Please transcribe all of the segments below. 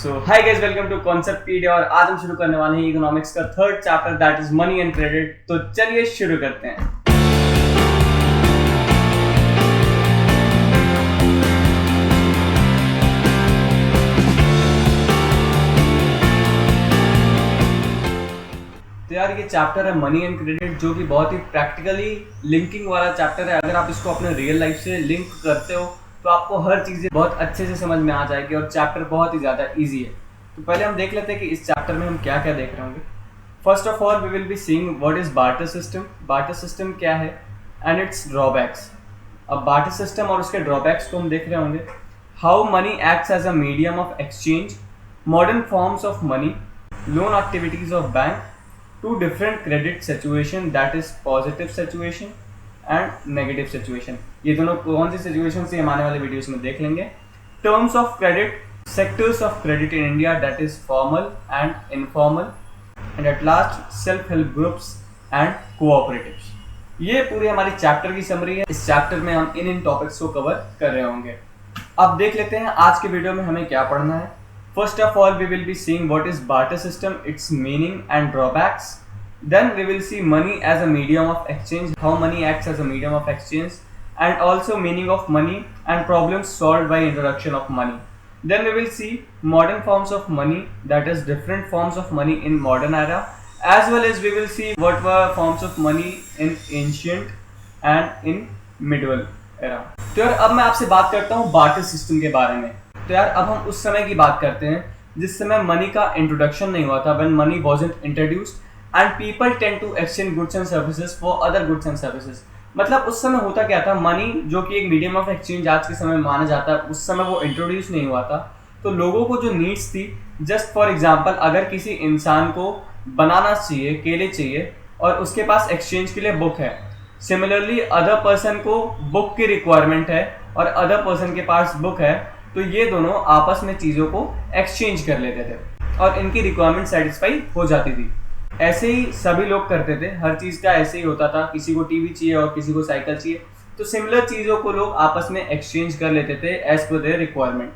So hi guys, welcome to Conceptpedia और आज हम शुरू करने वाले हैं इकोनॉमिक्स का third chapter that is money and credit. तो चलिए शुरू करते हैं। तो यार ये चैप्टर है मनी एंड क्रेडिट, जो कि बहुत ही प्रैक्टिकली लिंकिंग वाला चैप्टर है। अगर आप इसको अपने रियल लाइफ से लिंक करते हो तो आपको हर चीज़ें बहुत अच्छे से समझ में आ जाएगी और चैप्टर बहुत ही ज़्यादा इजी है। तो पहले हम देख लेते हैं कि इस चैप्टर में हम क्या क्या देख रहे होंगे। First of all we will be seeing what is barter system. Barter system क्या है एंड इट्स ड्रॉबैक्स। अब बार्टर सिस्टम और उसके ड्रॉबैक्स को हम देख रहे होंगे। How money acts as a medium of exchange, modern forms of money, loan activities of bank, two different credit situation that is positive situation and negative situation. ये दोनों कौन सी सिचुएशन से हम आने वाले वीडियोस में देख लेंगे। Terms of credit, sectors of credit in India that is formal and informal, and at last self help groups and cooperatives। ये पूरी हमारी चैप्टर की समरी है। इस चैप्टर में हम इन टॉपिक्स को कवर कर रहे होंगे। अब देख लेते हैं आज के वीडियो में हमें क्या पढ़ना है। First of all we will be seeing what is barter system, its meaning and drawbacks. Then we will see money as a medium of exchange, how money acts as a medium of exchange, and also meaning of money and problems solved by introduction of money. Then we will see modern forms of money, that is different forms of money in modern era, as well as we will see what were forms of money in ancient and in medieval era। तो यार अब मैं आपसे बात करता हूँ barter system के बारे में। तो यार अब हम उस समय की बात करते हैं जिस समय मनी का इंट्रोडक्शन नहीं हुआ था, when money wasn't introduced and people tend to exchange goods and services for other goods and services। मतलब उस समय होता क्या था, मनी जो कि एक मीडियम ऑफ एक्सचेंज आज के समय में माना जाता है, उस समय वो इंट्रोड्यूस नहीं हुआ था। तो लोगों को जो नीड्स थी, जस्ट फॉर एग्जांपल अगर किसी इंसान को बनाना चाहिए, केले चाहिए और उसके पास एक्सचेंज के लिए बुक है, सिमिलरली अदर पर्सन को बुक की रिक्वायरमेंट है और अदर पर्सन के पास बुक है, तो ये दोनों आपस में चीज़ों को एक्सचेंज कर लेते थे और इनकी रिक्वायरमेंट सेटिस्फाई हो जाती थी। ऐसे ही सभी लोग करते थे, हर चीज़ का ऐसे ही होता था। किसी को टीवी चाहिए और किसी को साइकिल चाहिए, तो सिमिलर चीज़ों को लोग आपस में एक्सचेंज कर लेते थे एज पर देयर रिक्वायरमेंट।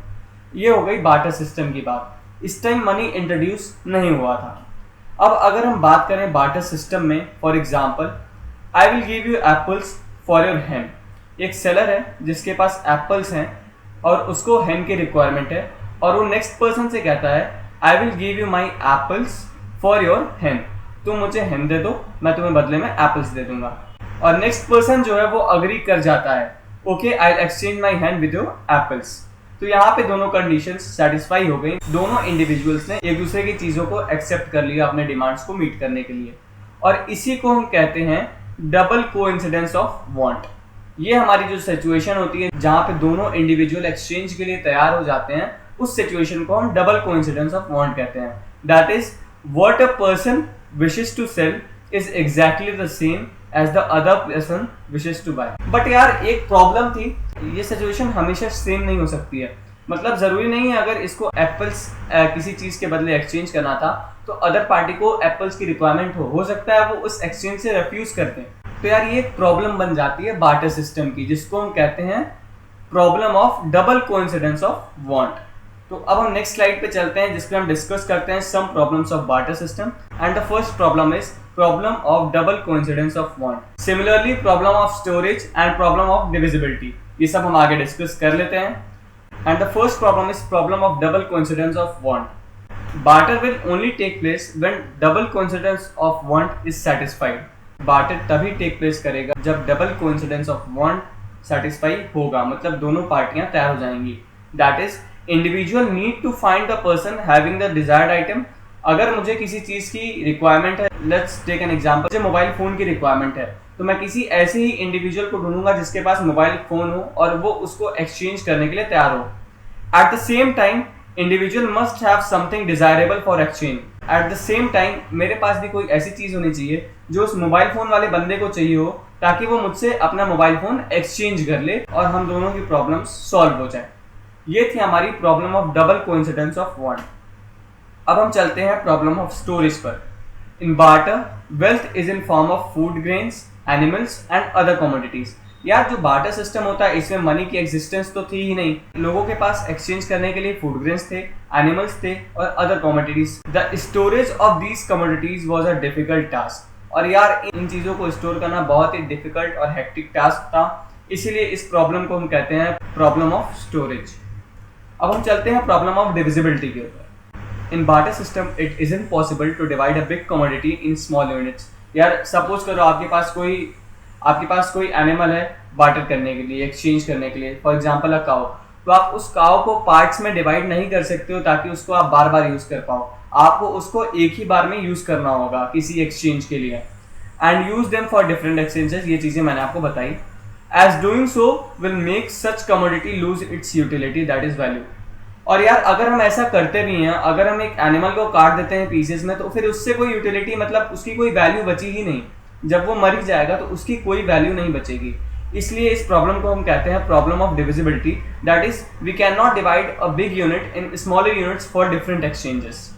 ये हो गई बार्टर सिस्टम की बात। इस टाइम मनी इंट्रोड्यूस नहीं हुआ था। अब अगर हम बात करें बार्टर सिस्टम में, for example I will give you apples for your hen. एक सेलर है जिसके पास एप्पल्स हैं और उसको हैन की रिक्वायरमेंट है और वो नेक्स्ट पर्सन से कहता है I will give you my apples for your hen. तुम मुझे हैन दे दो, मैं तुम्हें बदले में एप्पल्स दे दूंगा। और नेक्स्ट पर्सन जो है वो अग्री कर जाता है, okay I exchange my hen with your apples. तो यहाँ पे दोनों कंडीशंस सेटिस्फाई हो गई। दोनों इंडिविजुअल्स ने एक दूसरे की चीज़ों को एक्सेप्ट कर लिया अपने डिमांड्स को मीट करने के लिए, और इसी को हम कहते हैं डबल कोइंसिडेंस ऑफ वांट। ये हमारी जो सिचुएशन होती है जहाँ पे दोनों इंडिविजुअल एक्सचेंज के लिए तैयार हो जाते हैं, उस सिचुएशन को हम डबल कोइंसिडेंस ऑफ वांट कहते हैं। That is what a person wishes to sell is exactly the same as the other person wishes to buy। But यार एक प्रॉब्लम थी, ये सिचुएशन हमेशा सेम नहीं हो सकती है। मतलब जरूरी नहीं है अगर इसको एप्पल्स किसी चीज के बदले एक्सचेंज करना था तो अदर पार्टी को एप्पल्स की रिक्वायरमेंट हो सकता है वो उस एक्सचेंज से रिफ्यूज करते हैं। तो यार ये एक प्रॉब्लम बन जाती है बार्टर सिस्टम की, जिसको हम कहते हैं problem of double coincidence of want. तो अब हम नेक्स्ट स्लाइड पे चलते हैं जिसपे हम डिस्कस करते हैं some problems of barter system. And the first problem is problem of double coincidence of want. Similarly problem of storage and problem of divisibility, ये सब हम आगे डिस्कस कर लेते हैं। And the first problem is problem of double coincidence of want. Barter will only take place when double coincidence of want is satisfied. Barter तभी take place करेगा जब double coincidence of want satisfy होगा, मतलब दोनों पार्टियां तैयार हो जाएंगी। That is individual need to find the person having the desired item. अगर मुझे किसी चीज की रिक्वायरमेंट है, लेट्स टेक एन एग्जांपल, मुझे मोबाइल फोन की रिक्वायरमेंट है, तो मैं किसी ऐसे ही इंडिविजुअल को ढूंढूंगा जिसके पास मोबाइल फोन हो और वो उसको एक्सचेंज करने के लिए तैयार हो। At the same time individual must have something desirable for exchange. At the same time मेरे पास भी कोई ऐसी चीज होनी चाहिए जो उस मोबाइल फोन वाले बंदे को चाहिए हो, ताकि वो मुझसे अपना मोबाइल फोन एक्सचेंज कर ले और हम दोनों की प्रॉब्लम सॉल्व हो जाए। ये थी हमारी problem of double coincidence of want. अब हम चलते हैं प्रॉब्लम ऑफ स्टोरेज पर। In barter wealth is in form of food, grains, animals and other commodities. यार जो बार्टर सिस्टम होता है इसमें मनी की एग्जिस्टेंस तो थी ही नहीं, लोगों के पास एक्सचेंज करने के लिए फूड ग्रेन्स थे, एनिमल्स थे और other commodities. The storage of these commodities was a difficult task. और यार इन चीजों को स्टोर करना बहुत ही डिफिकल्ट और हेक्टिक टास्क था, इसीलिए इस प्रॉब्लम को हम कहते हैं प्रॉब्लम ऑफ स्टोरेज। अब हम चलते हैं प्रॉब्लम ऑफ डिविजिबिलिटी के ऊपर। In barter system it isn't possible to divide a big commodity in small units. यार सपोज करो आपके पास कोई एनिमल है बार्टर करने के लिए, एक्सचेंज करने के लिए, फॉर एग्जांपल अ काउ। तो आप उस काउ को पार्ट्स में डिवाइड नहीं कर सकते हो ताकि उसको आप बार बार यूज कर पाओ। आपको उसको एक ही बार में यूज करना होगा किसी एक्सचेंज के लिए, and use them for different exchanges. ये चीजें मैंने आपको बताई। As doing so will make such commodity lose its utility, that is value। और यार अगर हम ऐसा करते भी हैं, अगर हम एक एनिमल को काट देते हैं पीसेस में, तो फिर उससे कोई यूटिलिटी मतलब उसकी कोई वैल्यू बची ही नहीं। जब वो मर जाएगा तो उसकी कोई वैल्यू नहीं बचेगी। इसलिए इस प्रॉब्लम को हम कहते हैं problem of divisibility, that is we can not divide a big unit in smaller units for different exchanges.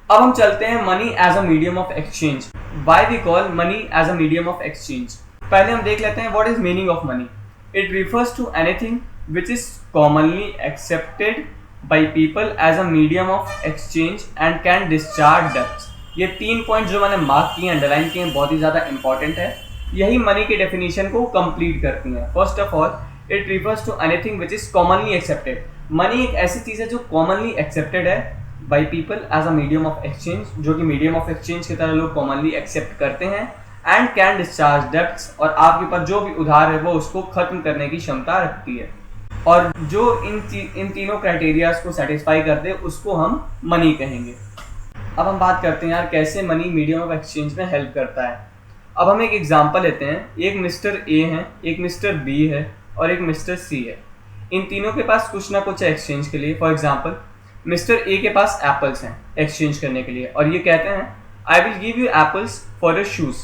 अब हम चलते हैं money as a medium of exchange. Why we call money as a medium of exchange. पहले हम देख लेते हैं what is meaning of money. It refers to anything which is commonly accepted by people as a medium of exchange and can discharge debts. ये 3 point जो मैंने mark किए, underline किए हैं, बहुत ही ज्यादा इंपॉर्टेंट है। यही मनी की डेफिनेशन को कंप्लीट करती हैं। First of all it refers to anything which is commonly accepted. Money एक ऐसी चीज है जो कॉमनली एक्सेप्टेड है by people as a medium of exchange, जो कि मीडियम ऑफ एक्सचेंज की तरह लोग कॉमनली एक्सेप्ट करते हैं, एंड कैन डिस्चार्ज डेब्ट्स, और आपके ऊपर जो भी उधार है वो उसको खत्म करने की क्षमता रखती है। और जो इन तीनों क्राइटेरियाज को सेटिस्फाई करते हैं उसको हम मनी कहेंगे। अब हम बात करते हैं यार कैसे मनी मीडियम ऑफ एक्सचेंज में हेल्प करता है। अब हम एक एग्जांपल लेते हैं। एक मिस्टर ए है, एक मिस्टर बी है और एक मिस्टर सी है। इन तीनों के पास कुछ ना कुछ है एक्सचेंज के लिए। फॉर एग्जाम्पल मिस्टर ए के पास एप्पल्स हैं एक्सचेंज करने के लिए, और ये कहते हैं आई will give you apples for your shoes.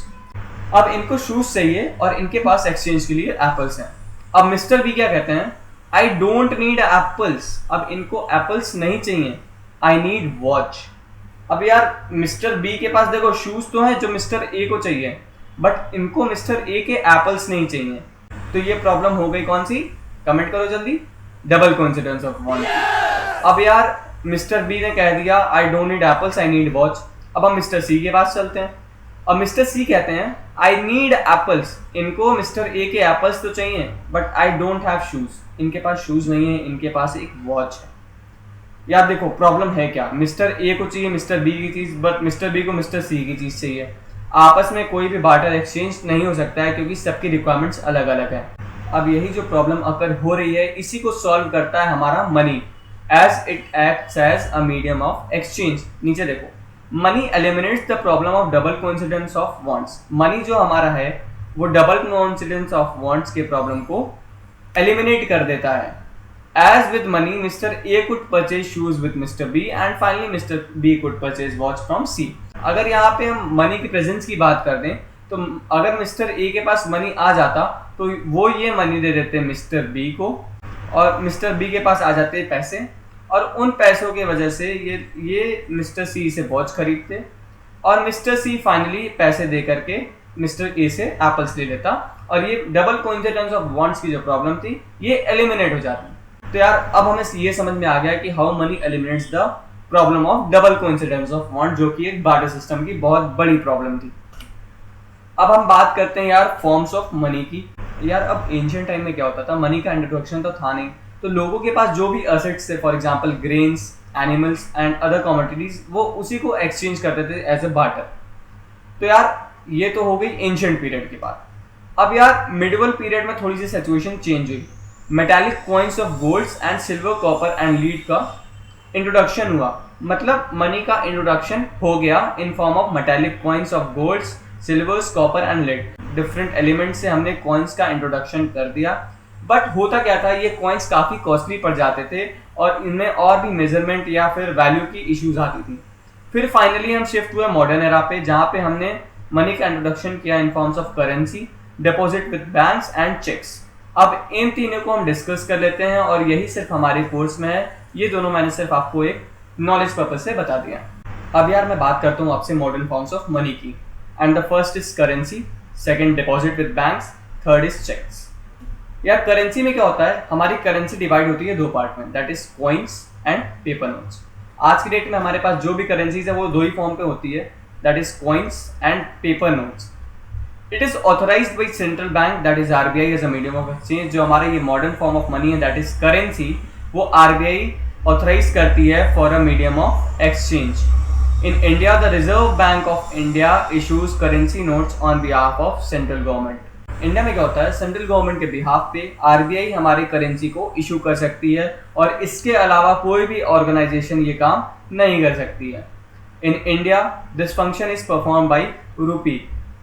अब इनको शूज चाहिए और इनके पास एक्सचेंज के लिए एप्पल्स हैं। अब मिस्टर बी क्या कहते हैं, आई डोंट नीड एप्पल्स। अब इनको एप्पल्स नहीं चाहिए, आई नीड वॉच। अब यार मिस्टर बी के पास देखो शूज तो हैं जो मिस्टर ए को चाहिए, बट इनको मिस्टर ए के एप्पल्स नहीं चाहिए। तो ये प्रॉब्लम हो गई कौन सी, कमेंट करो जल्दी, डबल कोइंसिडेंस ऑफ वन। अब यार मिस्टर बी ने कह दिया I don't need apples, I need watch. अब हम मिस्टर सी के पास चलते हैं। अब मिस्टर सी कहते हैं आई नीड एप्पल्स। इनको मिस्टर ए के एप्पल्स तो चाहिए but I don't have shoes. इनके पास शूज नहीं है, इनके पास एक वॉच है। यार देखो प्रॉब्लम है क्या, मिस्टर ए को चाहिए मिस्टर बी की चीज, बट मिस्टर बी को मिस्टर सी की चीज चाहिए। आपस में कोई भी बार्टर एक्सचेंज नहीं हो सकता है क्योंकि सबकी रिक्वायरमेंट्स अलग अलग है। अब यही जो प्रॉब्लम अगर हो रही है इसी को सॉल्व करता है हमारा money, as it acts as a medium of exchange. नीचे देखो, money eliminates the problem of double coincidence of wants. Money जो हमारा है वो डबल कोइंसिडेंस ऑफ वांट्स के प्रॉब्लम को एलिमिनेट कर देता है। As with money mister A could purchase shoes with mister B and finally mister B could purchase watch from C. अगर यहाँ पे हम मनी की प्रेजेंस की बात कर दें तो अगर मिस्टर ए के पास मनी आ जाता तो वो ये मनी दे देते मिस्टर बी को, और मिस्टर बी के पास आ जाते पैसे, और उन पैसों की वजह से ये मिस्टर सी से वॉच खरीदते, और मिस्टर सी फाइनली पैसे दे करके मिस्टर ए से एप्पल्स ले लेता, और ये डबल कोइंसिडेंस ऑफ वांट्स की जो प्रॉब्लम थी ये एलिमिनेट हो जाती। तो यार अब हमें ये समझ में आ गया कि how many eliminates the problem of double coincidence of want, जो कि एक बार्टर सिस्टम की बहुत बड़ी प्रॉब्लम थी। अब हम बात करते हैं यार फॉर्म्स ऑफ मनी की। यार अब एंशिएंट टाइम में क्या होता था, मनी का इंट्रोडक्शन तो था नहीं, तो लोगों के पास जो भी असेट्स थे, for example grains, animals and other commodities, वो उसी को एक्सचेंज करते थे एज ए बार्टर। तो यार ये तो हो गई एंशिएंट पीरियड की बात। अब यार मिडिवल पीरियड में थोड़ी सी सिचुएशन चेंज हुई। Metallic coins of golds and silver, copper and lead का इंट्रोडक्शन हुआ। मतलब मनी का इंट्रोडक्शन हो गया in form of metallic coins of golds, silvers, copper and lead. Different element से हमने कॉइन्स का इंट्रोडक्शन कर दिया। बट होता क्या था, ये कॉइन्स काफ़ी कॉस्टली पड़ जाते थे और इनमें और भी मेजरमेंट या फिर वैल्यू की इश्यूज आती थी। फिर फाइनली हम शिफ्ट हुए मॉडर्न एरा पे, जहाँ पे हमने मनी का इंट्रोडक्शन किया in forms of currency, deposit with banks and cheques. अब इन तीनों को हम डिस्कस कर लेते हैं और यही सिर्फ हमारे कोर्स में है। ये दोनों मैंने सिर्फ आपको एक नॉलेज पर्पज से बता दिया। अब यार मैं बात करता हूँ आपसे मॉडर्न फॉर्म्स ऑफ मनी की। And the first is currency, second deposit with banks, third is cheques. यार करेंसी में क्या होता है, हमारी करेंसी डिवाइड होती है दो पार्ट में, that is coins and paper notes. आज की डेट में हमारे पास जो भी करेंसीज है वो दो ही फॉर्म पे होती है, that is coins and paper notes. It is authorised by central bank, that is RBI as a medium of exchange. जो हमारा ये मॉडर्न फॉर्म ऑफ मनी है दैट इज करेंसी, वो आरबीआई ऑथराइज करती है for a medium of exchange. In India, the Reserve Bank of India issues currency notes on behalf of central government. India में क्या होता है, सेंट्रल गवर्नमेंट के behalf पे आरबीआई हमारी करेंसी को इशू कर सकती है और इसके अलावा कोई भी ऑर्गेनाइजेशन ये काम नहीं कर सकती है। In India this function is perform by रूपी।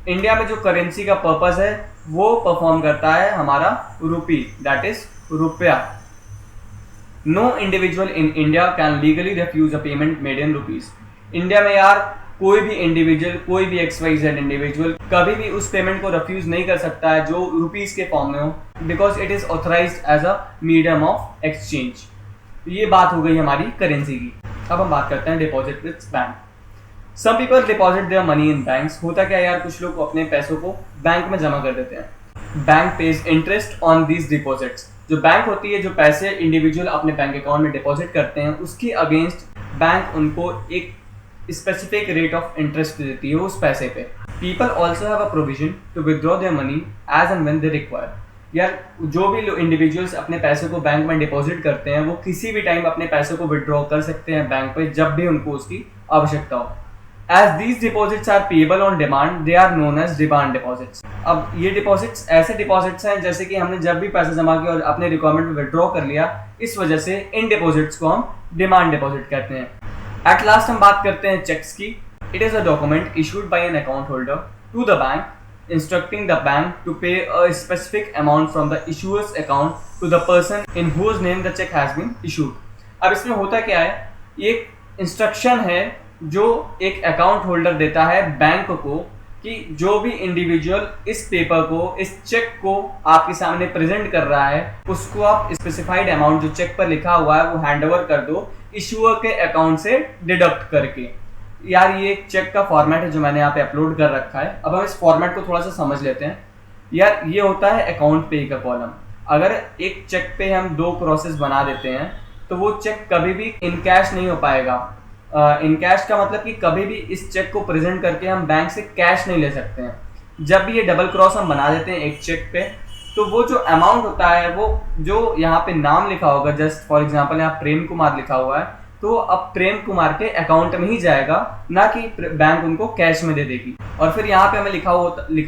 इंडिया में जो करेंसी का पर्पस है वो परफॉर्म करता है हमारा रूपी, दैट इज रुपया। No individual in India can legally refuse a payment made in rupees. India में यार कोई भी इंडिविजुअल, कोई भी XYZ इंडिविजुअल कभी भी उस पेमेंट को रिफ्यूज नहीं कर सकता है जो रुपीस के फॉर्म में हो, because it is authorised as a medium of exchange. ये बात हो गई हमारी करेंसी की। अब हम बात करते हैं deposit with bank. Some people deposit their money in banks. होता क्या यार, कुछ लोग अपने पैसों को बैंक में जमा कर देते हैं। Bank page interest on these deposits. जो बैंक होती है, जो पैसे इंडिविजुअल अपने बैंक अकाउंट में डिपॉजिट करते हैं, उसके अगेंस्ट बैंक उनको एक स्पेसिफिक रेट ऑफ इंटरेस्ट देती है उस पैसे पे। People also have a provision to withdraw their money as and when they require. यार जो भी इंडिविजुअल्स अपने पैसे को बैंक में डिपॉजिट करते हैं वो किसी भी टाइम अपने पैसे को विदड्रॉ कर सकते हैं बैंक पे, जब भी उनको उसकी आवश्यकता हो। As these deposits are payable on demand, they are known as demand deposits. अब ये डिपॉजिट्स ऐसे डिपॉजिट्स हैं जैसे कि हमने जब भी पैसा जमा किया और अपने रिक्वायरमेंट में विदड्रॉ कर लिया, इस वजह से इन डिपॉजिट्स को हम डिमांड डिपॉजिट कहते हैं। एट लास्ट हम बात करते हैं चेक्स की। It is a document issued by an account holder to the bank instructing the bank to pay a specific amount from the issuer's account to the person in whose name the cheque has been issued. अब इसमें होता क्या है, एक instruction है जो एक account holder देता है बैंक को कि जो भी इंडिविजुअल इस पेपर को, इस चेक को आपके सामने प्रेजेंट कर रहा है, उसको आप स्पेसिफाइड अमाउंट जो चेक पर लिखा हुआ है वो हैंड ओवर कर दो इशूअर के अकाउंट से डिडक्ट करके। यार ये एक चेक का फॉर्मेट है जो मैंने यहाँ पे अपलोड कर रखा है। अब हम इस फॉर्मेट को थोड़ा सा समझ लेते हैं। यार ये होता है अकाउंट पे का कॉलम। अगर एक चेक पे हम दो प्रोसेस बना देते हैं तो वो चेक कभी भी इन कैश नहीं हो पाएगा। इन कैश का मतलब कि कभी भी इस चेक को प्रेजेंट करके हम बैंक से कैश नहीं ले सकते हैं। जब भी ये डबल क्रॉस हम बना देते हैं एक चेक पे, तो वो जो अमाउंट होता है, वो जो यहाँ पे नाम लिखा होगा, जस्ट फॉर एग्जांपल यहाँ प्रेम कुमार लिखा हुआ है, तो अब प्रेम कुमार के अकाउंट में ही जाएगा, ना कि बैंक उनको कैश में दे देगी। और फिर यहाँ पे हमें लिखा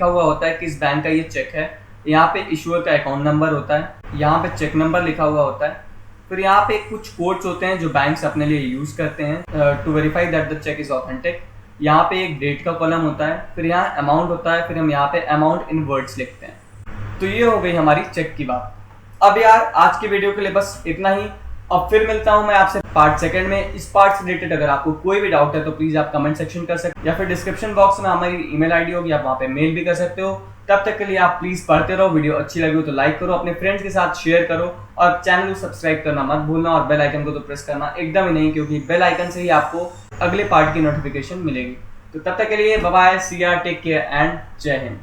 हुआ होता है किस बैंक का ये चेक है। यहाँ पे इशूअर का अकाउंट नंबर होता है, यहाँ पे चेक नंबर लिखा हुआ होता है। फिर यहाँ पे कुछ कोड्स होते हैं जो बैंक्स अपने लिए यूज करते हैं to verify that the cheque is authentic. यहाँ पे एक डेट का कॉलम होता है, फिर यहाँ अमाउंट होता है, फिर हम यहाँ पे अमाउंट इन वर्ड्स लिखते हैं। तो ये हो गई हमारी चेक की बात। अब यार आज की वीडियो के लिए बस इतना ही। अब फिर मिलता हूँ मैं आपसे पार्ट सेकंड में। इस पार्ट से रिलेटेड अगर आपको कोई भी डाउट है तो प्लीज आप कमेंट सेक्शन कर सकते, या फिर डिस्क्रिप्शन बॉक्स में हमारी ईमेल आईडी होगी, आप वहाँ पे मेल भी कर सकते हो। तब तक के लिए आप प्लीज पढ़ते रहो। वीडियो अच्छी लगी हो तो लाइक करो, अपने फ्रेंड्स के साथ शेयर करो, और चैनल को सब्सक्राइब करना मत भूलना, और बेल आइकन को तो प्रेस करना एकदम ही नहीं, क्योंकि बेल आइकन से ही आपको अगले पार्ट की नोटिफिकेशन मिलेगी। तो तब तक के लिए बाय बाय, सी या, टेक केयर एंड जय हिंद।